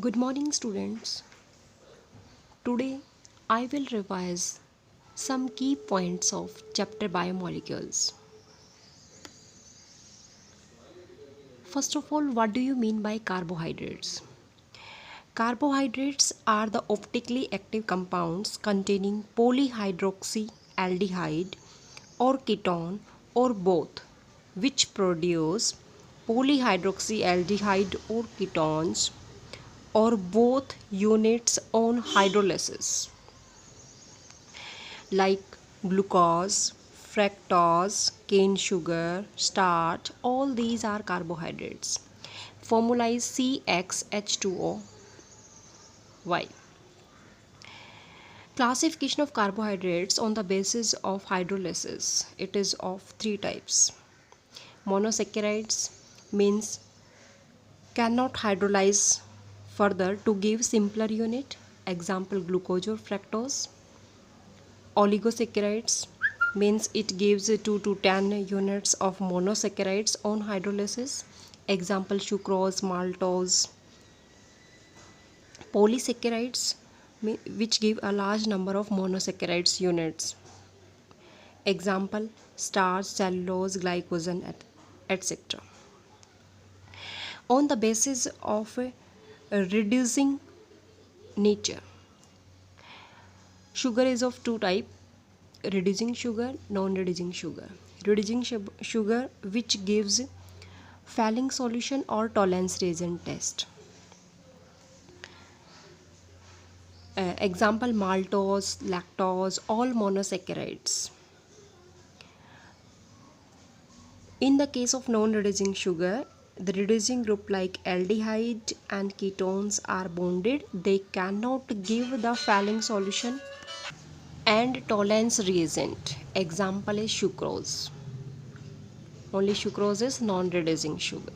Good morning, students. Today I will revise some key points of chapter biomolecules. First of all, what do you mean by carbohydrates? Carbohydrates are the optically active compounds containing polyhydroxyaldehyde or ketone or both, which produce polyhydroxyaldehyde or ketones or both units on hydrolysis, like glucose, fructose, cane sugar, starch. All these are carbohydrates. Formula is CxH2O. Why? Classification of carbohydrates on the basis of hydrolysis. It is of three types. Monosaccharides means cannot hydrolyze further to give simpler unit. Example, glucose or fructose. Oligosaccharides means it gives 2 to 10 units of monosaccharides on hydrolysis. Example, sucrose, maltose. Polysaccharides which give a large number of monosaccharides units. Example, starch, cellulose, glycogen, etc. On the basis of reducing nature, sugar is of two types: reducing sugar, non-reducing sugar. Reducing sugar which gives Fehling solution or tolerance reagent test. Example, maltose, lactose, all monosaccharides. In the case of non-reducing sugar, the reducing group like aldehyde and ketones are bonded. They cannot give the Fehling solution and tolerance reagent. Example is sucrose. Only sucrose is non-reducing sugar.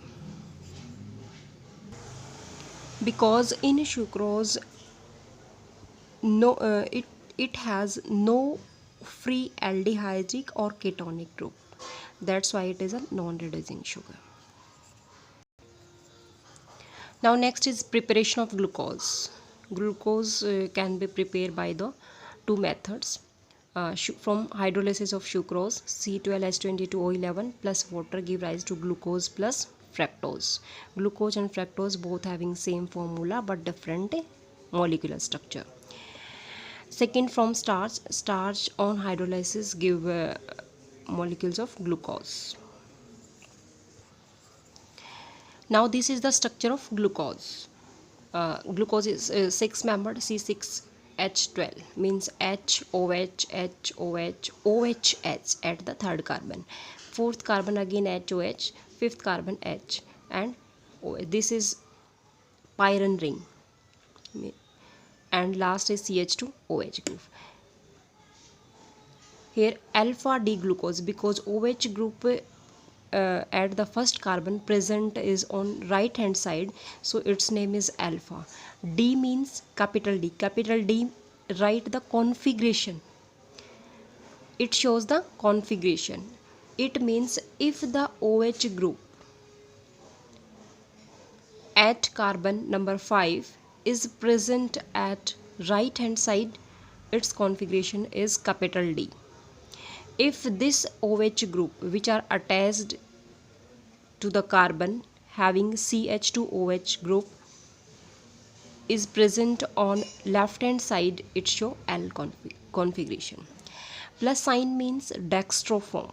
Because in sucrose, it has no free aldehydic or ketonic group. That's why it is a non-reducing sugar. Now next is preparation of glucose. Glucose can be prepared by the two methods. From hydrolysis of sucrose, C12H22O11 plus water give rise to glucose plus fructose. Glucose and fructose both having same formula but different molecular structure. Second, from starch on hydrolysis give molecules of glucose. Now this is the structure of glucose. Glucose is 6 membered C6H12 means HOH HOH OHH at the third carbon. Fourth carbon again HOH, fifth carbon H, and this is pyrene ring, and last is CH2OH group. Here alpha D glucose, because OH group at the first carbon present is on right hand side, so its name is alpha. D means capital D. Capital D, write the configuration. It shows the configuration. It means if the OH group at carbon number 5 is present at right hand side, its configuration is capital D. If this OH group which are attached to the carbon having CH2OH group is present on left hand side, it show L configuration. Plus sign means dextroform,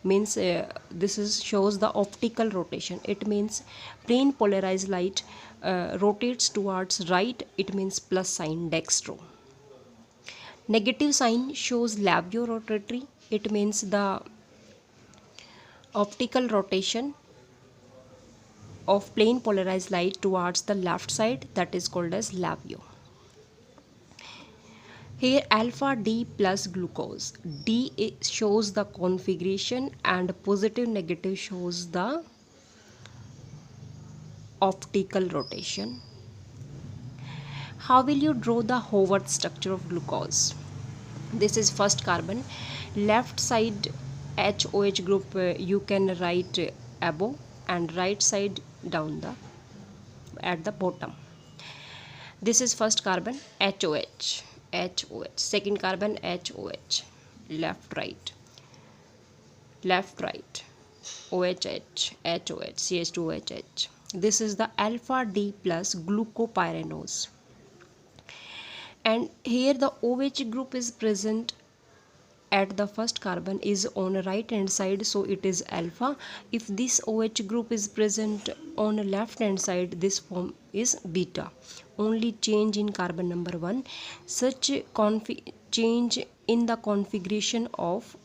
means this is shows the optical rotation. It means plane polarized light rotates towards right, it means plus sign dextro. Negative sign shows labiorotatory. It means the optical rotation of plane polarized light towards the left side, that is called as labio. Here alpha D plus glucose. D shows the configuration and positive negative shows the optical rotation. How will you draw the Howard structure of glucose? This is first carbon. Left side HOH group you can write above, and right side down at the bottom. This is first carbon HOH, HOH, second carbon HOH, left right, left right, OHH, HOH, CH2OHH. This is the alpha D plus glucopyranose. And here the OH group is present at the first carbon is on the right hand side, so it is alpha. If this OH group is present on the left hand side, this form is beta. Only change in carbon number 1. Such change in the configuration of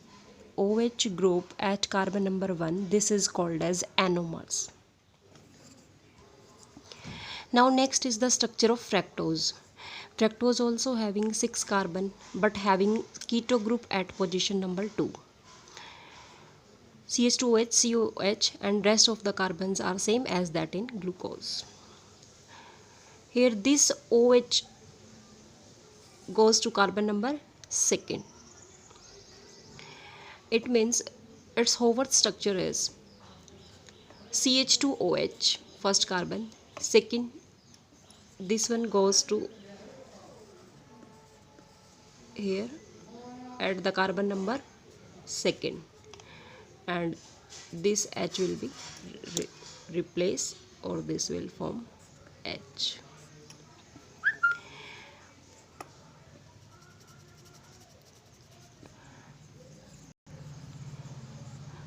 OH group at carbon number 1, this is called as anomers. Now next is the structure of fructose. Fructose also having 6 carbon but having keto group at position number 2. CH2OH, COH and rest of the carbons are same as that in glucose. Here this OH goes to carbon number 2nd. It means its Howard structure is CH2OH first carbon, second this one goes to here at the carbon number 2nd, and this H will be replaced or this will form H.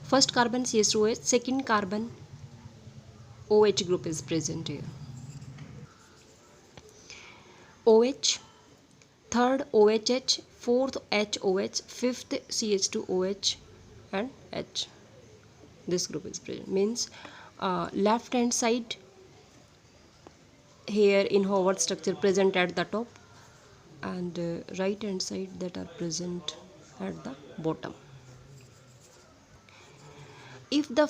First carbon CH2OH, second carbon OH group is present here. OH, third OHH, fourth HOH, fifth CH2OH and H. This group is present. Means left hand side here in Howard structure present at the top, and right hand side that are present at the bottom. If the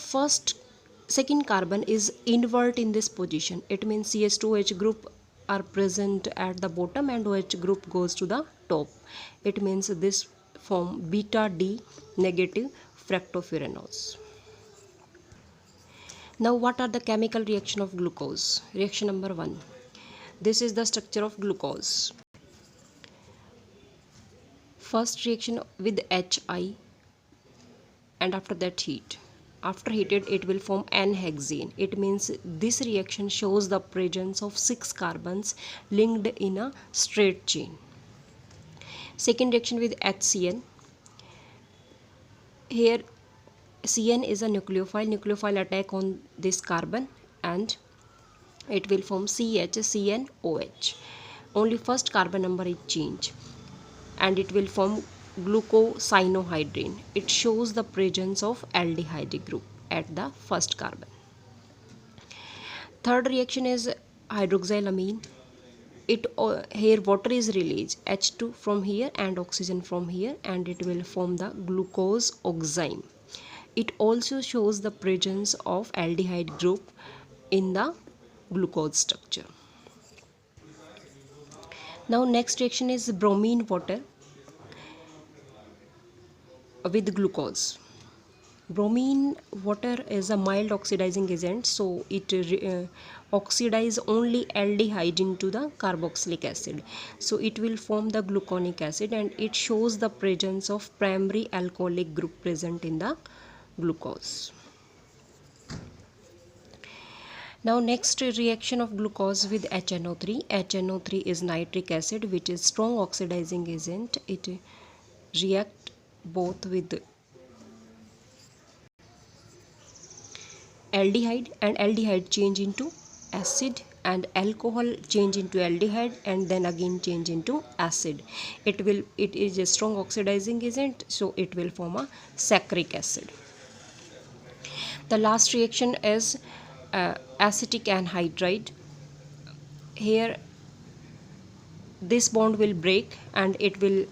second carbon is invert in this position, it means CH2OH group are present at the bottom and OH group goes to the top. It means this form beta D negative fructofuranose. Now what are the chemical reaction of glucose? Reaction number 1. This is the structure of glucose. First reaction with Hi and after that heat. After heated it will form N-hexane. It means this reaction shows the presence of 6 carbons linked in a straight chain. Second reaction with HCN. Here CN is a nucleophile. Nucleophile attack on this carbon and it will form CH, Only first carbon number is changed and it will form glucosinohydrine. It shows the presence of aldehyde group at the first carbon. Third reaction is hydroxylamine. Here water is released, H2 from here and oxygen from here, and it will form the glucose oxime. It also shows the presence of aldehyde group in the glucose structure. Now next reaction is bromine water with glucose. Bromine water is a mild oxidizing agent, so it oxidize only aldehyde into the carboxylic acid, so it will form the gluconic acid, and it shows the presence of primary alcoholic group present in the glucose. Now next reaction of glucose with HNO3. HNO3 is nitric acid, which is strong oxidizing agent. It react both with aldehyde, and aldehyde change into acid, and alcohol change into aldehyde, and then again change into acid. It is a strong oxidizing agent, so it will form a saccharic acid. The last reaction is acetic anhydride. Here this bond will break and it will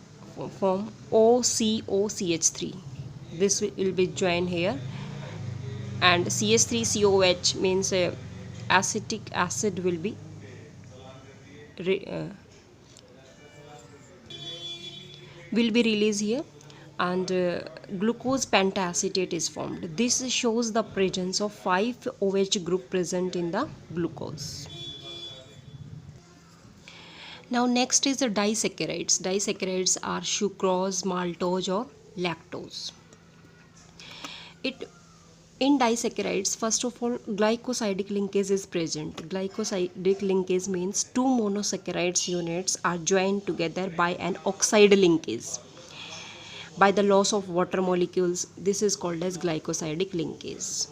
form OCOCH3. This will be joined here, and CH3COH means acetic acid will be released here, and glucose pentacetate is formed. This shows the presence of 5 OH group present in the glucose. Now next is the disaccharides. Disaccharides are sucrose, maltose or lactose. It In disaccharides, first of all, glycosidic linkage is present. Glycosidic linkage means two monosaccharides units are joined together by an oxide linkage. By the loss of water molecules, this is called as glycosidic linkage.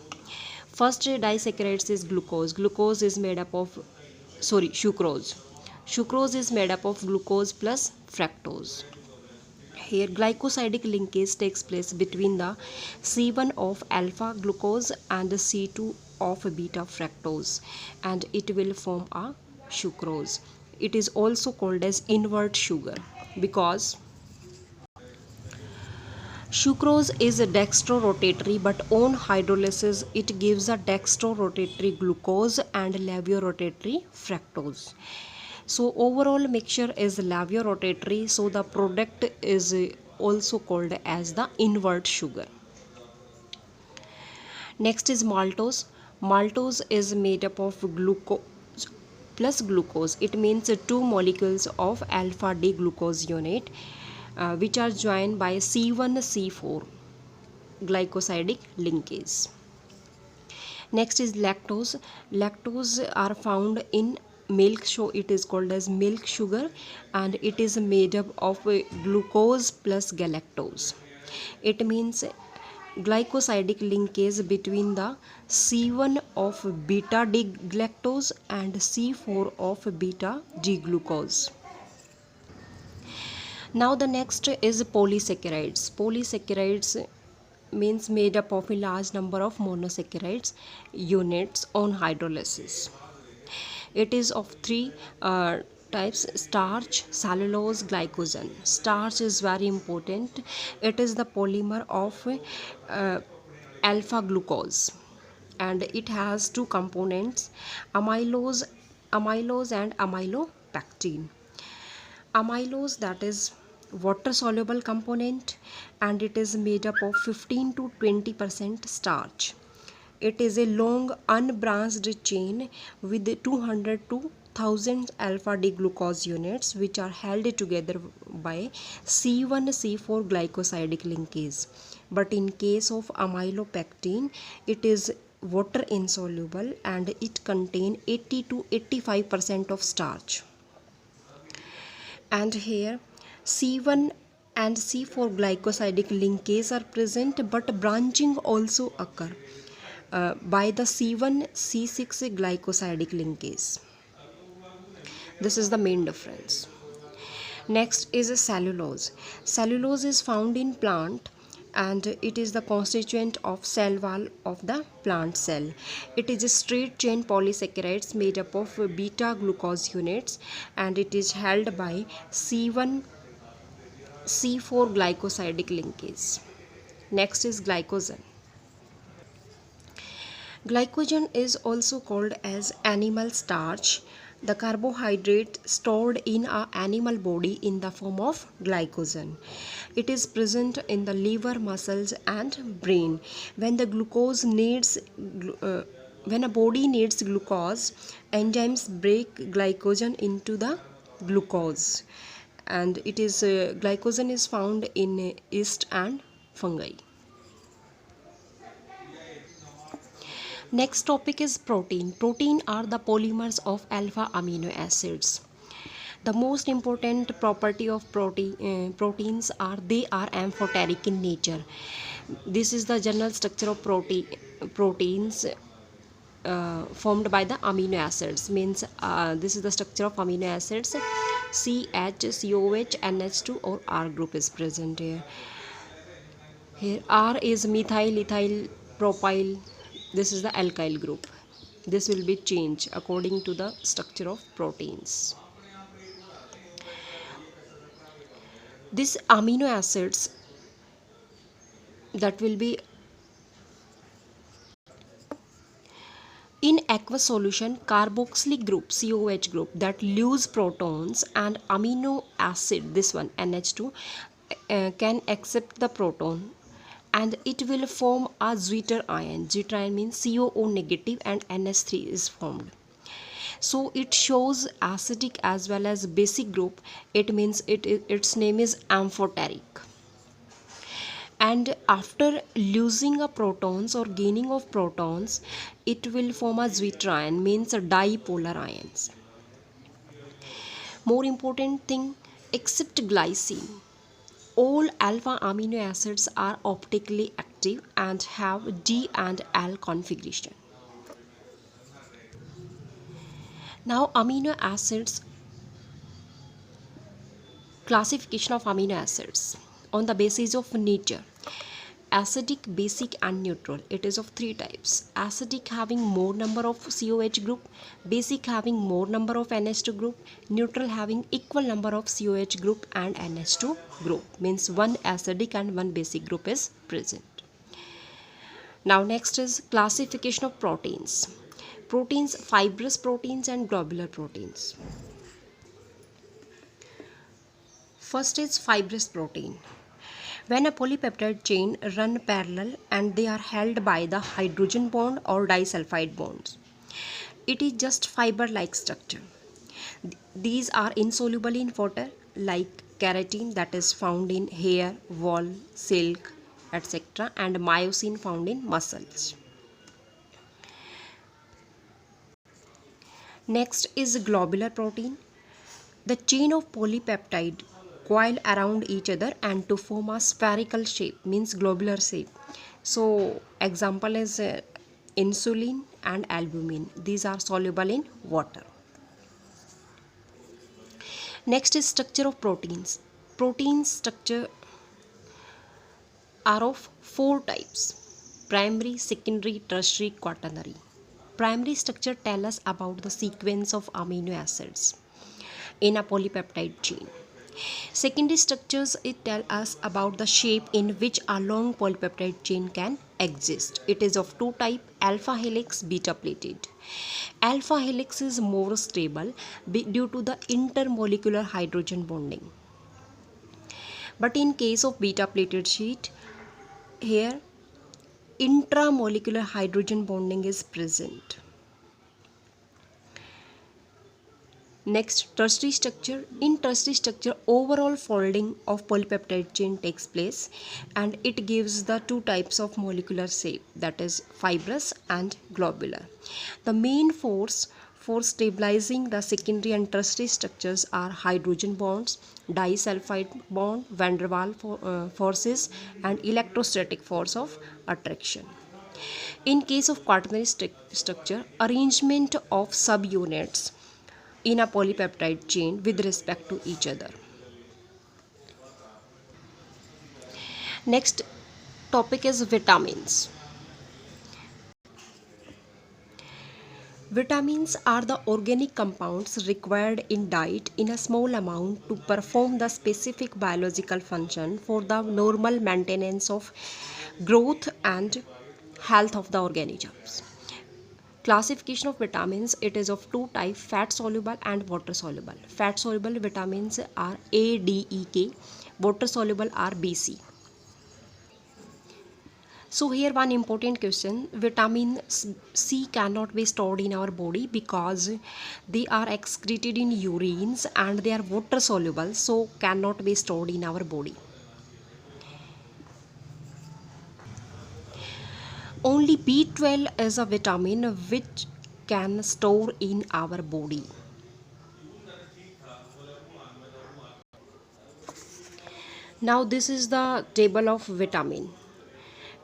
First disaccharides is glucose. Glucose is made up of, sucrose. Sucrose is made up of glucose plus fructose. Here glycosidic linkage takes place between the C1 of alpha glucose and the C2 of beta fructose, and it will form a sucrose. It is also called as invert sugar because sucrose is a dextrorotatory, but on hydrolysis it gives a dextrorotatory glucose and levorotatory fructose. So overall mixture is levorotatory, so the product is also called as the invert sugar. Next is maltose. Maltose is made up of glucose plus glucose. It means two molecules of alpha D glucose unit which are joined by C1C4 glycosidic linkage. Next is lactose. Lactose are found in milk, so it is called as milk sugar, and it is made up of glucose plus galactose. It means glycosidic linkage between the C1 of beta D galactose and C4 of beta G glucose. Now the next is polysaccharides. Polysaccharides means made up of a large number of monosaccharides units on hydrolysis. It is of three types: starch, cellulose, glycogen. Starch is very important. It is the polymer of alpha glucose, and it has two components: amylose and amylopectin. Amylose, that is water soluble component, and it is made up of 15 to 20% starch. It is a long unbranched chain with 200 to 1000 alpha D glucose units which are held together by C1C4 glycosidic linkage. But in case of amylopectin, it is water insoluble and it contains 80 to 85% of starch. And here C1 and C4 glycosidic linkage are present, but branching also occur by the C1 C6 glycosidic linkage. This is the main difference. Next is cellulose. Cellulose is found in plant and it is the constituent of cell wall of the plant cell. It is a straight chain polysaccharides made up of beta glucose units, and it is held by C1 C4 glycosidic linkage. Next is glycogen. Glycogen is also called as animal starch, the carbohydrate stored in an animal body in the form of glycogen. It is present in the liver, muscles and brain. When the glucose needs when a body needs glucose, enzymes break glycogen into the glucose, and it is glycogen is found in yeast and fungi. Next topic is protein. Protein are the polymers of alpha amino acids. The most important property of proteins are they are amphoteric in nature. This is the general structure of proteins formed by the amino acids. Means this is the structure of amino acids. CH, COH, NH2 or R group is present here. Here R is methyl, ethyl, propyl. This is the alkyl group. This will be changed according to the structure of proteins. These amino acids that will be in aqueous solution, carboxylic group COH group that lose protons, and amino acid, this one NH2, can accept the proton, and it will form a zwitter ion. Zwitter ion means COO negative and NH3 is formed. So it shows acidic as well as basic group. It means its name is amphoteric. And after losing a protons or gaining of protons, it will form a zwitterion, means dipolar ions. More important thing, except glycine, all alpha amino acids are optically active and have D and L configuration. Now amino acids, classification of amino acids on the basis of nature. Acidic, basic and neutral. It is of three types. Acidic having more number of COH group, basic having more number of NH2 group, neutral having equal number of COH group and NH2 group. Means one acidic and one basic group is present. Now next is classification of proteins. Proteins, fibrous proteins and globular proteins. First is fibrous protein. When a polypeptide chain run parallel and they are held by the hydrogen bond or disulfide bonds, it is just fiber-like structure. These are insoluble in water, like keratin that is found in hair, wool, silk, etc., and myosin found in muscles. Next is globular protein. The chain of polypeptide coil around each other and to form a spherical shape, means globular shape. So example is insulin and albumin. These are soluble in water. Next is structure of proteins. Protein structure are of four types: primary, secondary, tertiary, quaternary. Primary structure tell us about the sequence of amino acids in a polypeptide chain. Secondary structures, it tell us about the shape in which a long polypeptide chain can exist. It is of two type: alpha helix, beta plated. Alpha helix is more stable due to the intermolecular hydrogen bonding. But in case of beta plated sheet, here intramolecular hydrogen bonding is present. Next, tertiary structure. In tertiary structure, overall folding of polypeptide chain takes place and it gives the two types of molecular shape, that is fibrous and globular. The main force for stabilizing the secondary and tertiary structures are hydrogen bonds, disulfide bond, van der Waals forces and electrostatic force of attraction. In case of quaternary structure, arrangement of subunits in a polypeptide chain with respect to each other. Next topic is vitamins. Vitamins are the organic compounds required in diet in a small amount to perform the specific biological function for the normal maintenance of growth and health of the organisms. Classification of vitamins, it is of two types: fat soluble and water soluble. Fat soluble vitamins are A, D, E, K. Water soluble are B, C. So here one important question: vitamin C cannot be stored in our body because they are excreted in urines and they are water soluble, so cannot be stored in our body. Only B12 is a vitamin which can store in our body. Now this is the table of vitamin.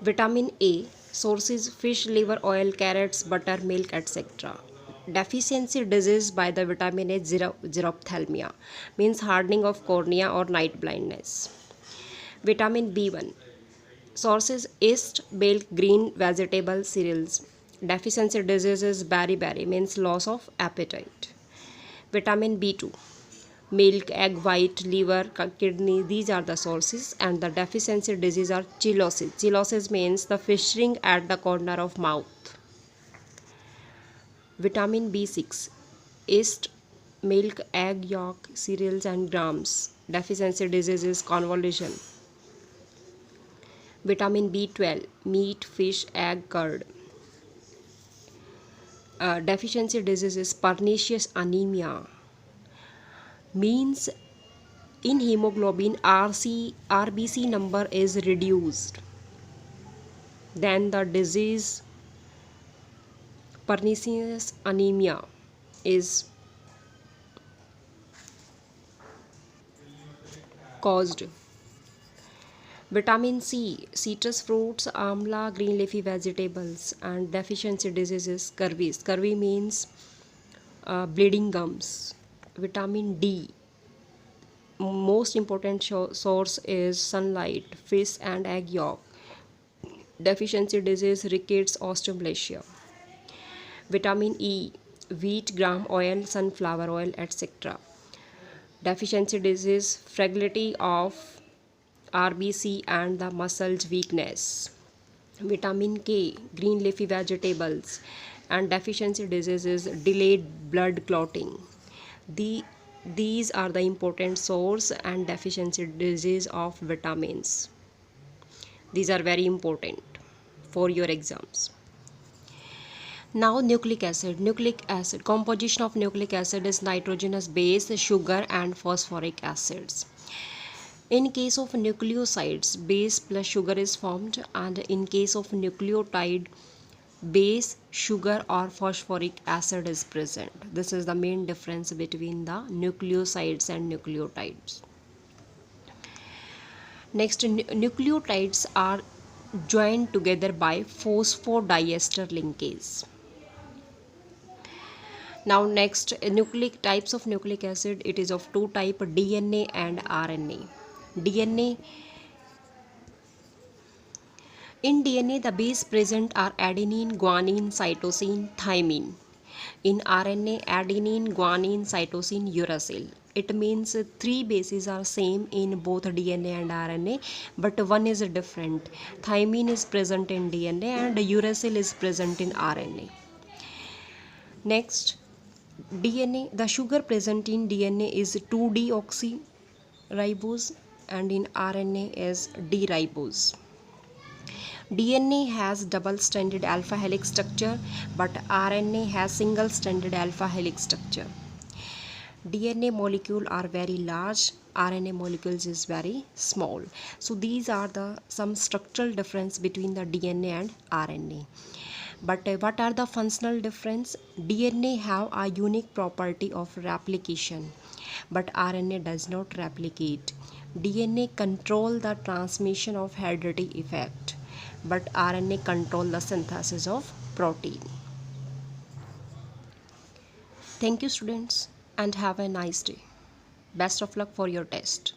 Vitamin A, sources: fish, liver oil, carrots, butter, milk, etc. Deficiency disease by the vitamin A, xerophthalmia, means hardening of cornea or night blindness. Vitamin B1, sources: yeast, milk, green vegetable, cereals. Deficiency diseases: beriberi, means loss of appetite. Vitamin B2, milk, egg white, liver, kidney, these are the sources. And the deficiency disease are cheilosis. Cheilosis means the fissure at the corner of mouth. Vitamin B6, yeast, milk, egg yolk, cereals and grams. Deficiency disease is convolution. Vitamin B12, meat, fish, egg, curd. deficiency disease is pernicious anemia, means in hemoglobin RBC number is reduced. Then the disease pernicious anemia is caused. Vitamin C, citrus fruits, amla, green leafy vegetables, and deficiency diseases, scurvy. Scurvy means bleeding gums. Vitamin D, most important source is sunlight, fish and egg yolk. Deficiency disease, rickets, osteomalacia. Vitamin E, wheat, gram oil, sunflower oil, etc. Deficiency disease, fragility of RBC and the muscles weakness. Vitamin K, green leafy vegetables, and deficiency diseases, delayed blood clotting. These are the important source and deficiency disease of vitamins. These are very important for your exams. Now nucleic acid. Nucleic acid, composition of nucleic acid is nitrogenous base, sugar and phosphoric acids. In case of nucleosides, base plus sugar is formed, and in case of nucleotide, base, sugar or phosphoric acid is present. This is the main difference between the nucleosides and nucleotides. Next, nucleotides are joined together by phosphodiester linkage. Now next, nucleic types of nucleic acid, it is of two type, DNA and RNA. DNA, in DNA the base present are adenine, guanine, cytosine, thymine. In RNA, adenine, guanine, cytosine, uracil. It means three bases are same in both DNA and RNA, but one is different. Thymine is present in DNA and uracil is present in RNA. Next, DNA, the sugar present in DNA is 2-deoxyribose and in RNA is D-ribose. DNA has double-stranded alpha helix structure, but RNA has single-stranded alpha helix structure. DNA molecule are very large, RNA molecules is very small. So these are the some structural difference between the DNA and RNA. But what are the functional difference? DNA have a unique property of replication, but RNA does not replicate. DNA control the transmission of heredity effect, but RNA control the synthesis of protein. Thank you students and have a nice day. Best of luck for your test.